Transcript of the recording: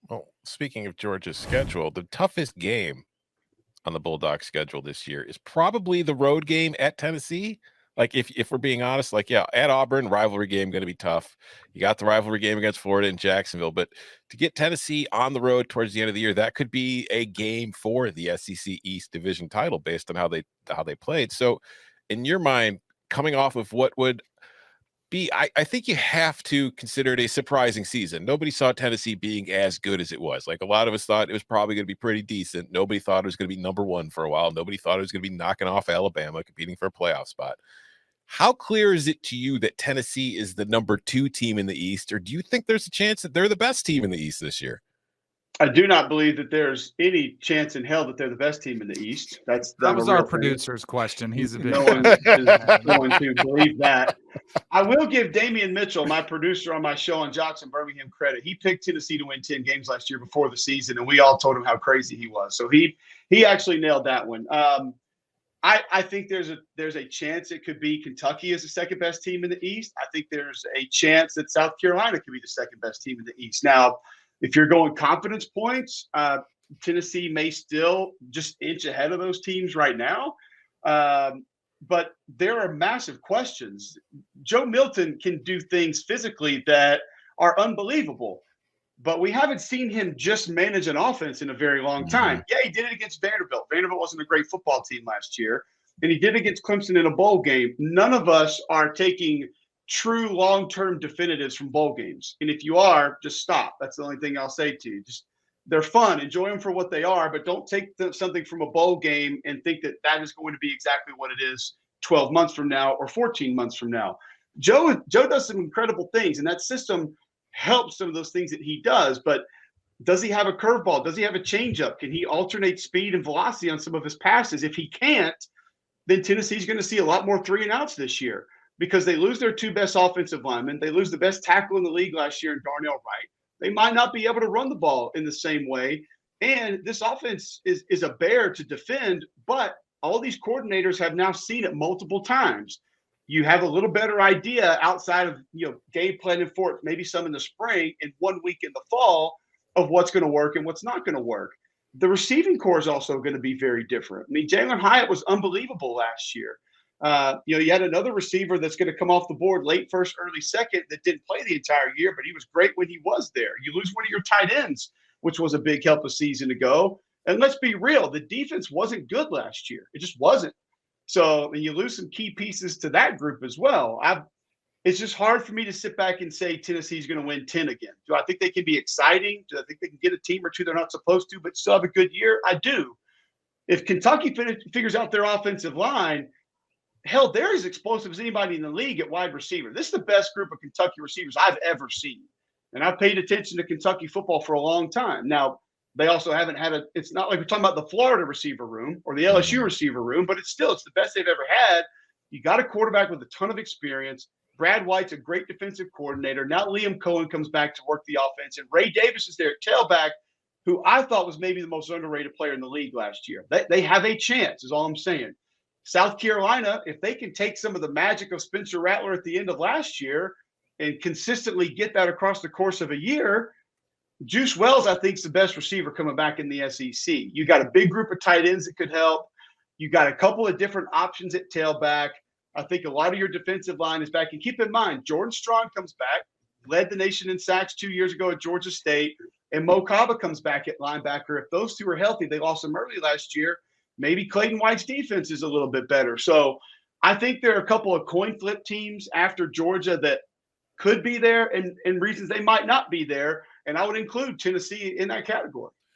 Well, speaking of Georgia's schedule, the toughest game on the Bulldogs schedule this year is probably the road game at Tennessee. Like if we're being honest, like yeah, at Auburn, rivalry game going to be tough. You got the rivalry game against Florida and Jacksonville, but to get Tennessee on the road towards the end of the year, that could be a game for the SEC East Division title based on how they played. So, in your mind, coming off of what would I think you have to consider it a surprising season. Nobody saw Tennessee being as good as it was. Like a lot of us thought it was probably going to be pretty decent. Nobody thought it was going to be number one for a while. Nobody thought it was going to be knocking off Alabama, competing for a playoff spot. How clear is it to you that Tennessee is the number 2 team in the East, or do you think there's a chance that they're the best team in the East this year? I do not believe that there's any chance in hell that they're the best team in the East. That's That the was real our thing. producer's question. He's a big No one is going to believe that. I will give Damian Mitchell, my producer on my show on Jocks in Birmingham, credit. He picked Tennessee to win 10 games last year before the season, and we all told him how crazy he was. So he actually nailed that one. I think there's a chance it could be Kentucky as the second best team in the East. I think there's a chance that South Carolina could be the second best team in the East. Now, if you're going confidence points, Tennessee may still just inch ahead of those teams right now. But there are massive questions. Joe Milton can do things physically that are unbelievable, but we haven't seen him just manage an offense in a very long time. Yeah, he did it against Vanderbilt. Vanderbilt wasn't a great football team last year, and he did it against Clemson in a bowl game. None of us are taking true long-term definitives from bowl games. And if you are, just stop. That's the only thing I'll say to you. Just they're fun. Enjoy them for what they are, but don't take something from a bowl game and think that that is going to be exactly what it is 12 months from now or 14 months from now. Joe does some incredible things, and that system helps some of those things that he does. But does he have a curveball? Does he have a changeup? Can he alternate speed and velocity on some of his passes? If he can't, then Tennessee's going to see a lot more 3-and-outs this year, because they lose their 2 best offensive linemen. They lose the best tackle in the league last year in Darnell Wright. They might not be able to run the ball in the same way. And this offense is a bear to defend, but all these coordinators have now seen it multiple times. You have a little better idea outside of game planning for it, maybe some in the spring and 1 week in the fall, of what's going to work and what's not going to work. The receiving core is also going to be very different. I mean, Jalen Hyatt was unbelievable last year. You had another receiver that's going to come off the board late first, early second that didn't play the entire year, but he was great when he was there. You lose one of your tight ends, which was a big help a season ago. And let's be real, the defense wasn't good last year. It just wasn't. So, and you lose some key pieces to that group as well. It's just hard for me to sit back and say Tennessee's going to win 10 again. Do I think they can be exciting? Do I think they can get a team or two they're not supposed to, but still have a good year? I do. If Kentucky figures out their offensive line, hell, they're as explosive as anybody in the league at wide receiver. This is the best group of Kentucky receivers I've ever seen. And I've paid attention to Kentucky football for a long time. Now, they also haven't had it's not like we're talking about the Florida receiver room or the LSU receiver room, but it's the best they've ever had. You got a quarterback with a ton of experience. Brad White's a great defensive coordinator. Now Liam Cohen comes back to work the offense, and Ray Davis is there at tailback, who I thought was maybe the most underrated player in the league last year. They have a chance, is all I'm saying. South Carolina, if they can take some of the magic of Spencer Rattler at the end of last year and consistently get that across the course of a year, Juice Wells, I think, is the best receiver coming back in the SEC. You got a big group of tight ends that could help. You got a couple of different options at tailback. I think a lot of your defensive line is back. And keep in mind, Jordan Strong comes back, led the nation in sacks 2 years ago at Georgia State, and Mo Kaba comes back at linebacker. If those two are healthy, they lost them early last year. Maybe Clayton White's defense is a little bit better. So I think there are a couple of coin flip teams after Georgia that could be there and reasons they might not be there. And I would include Tennessee in that category.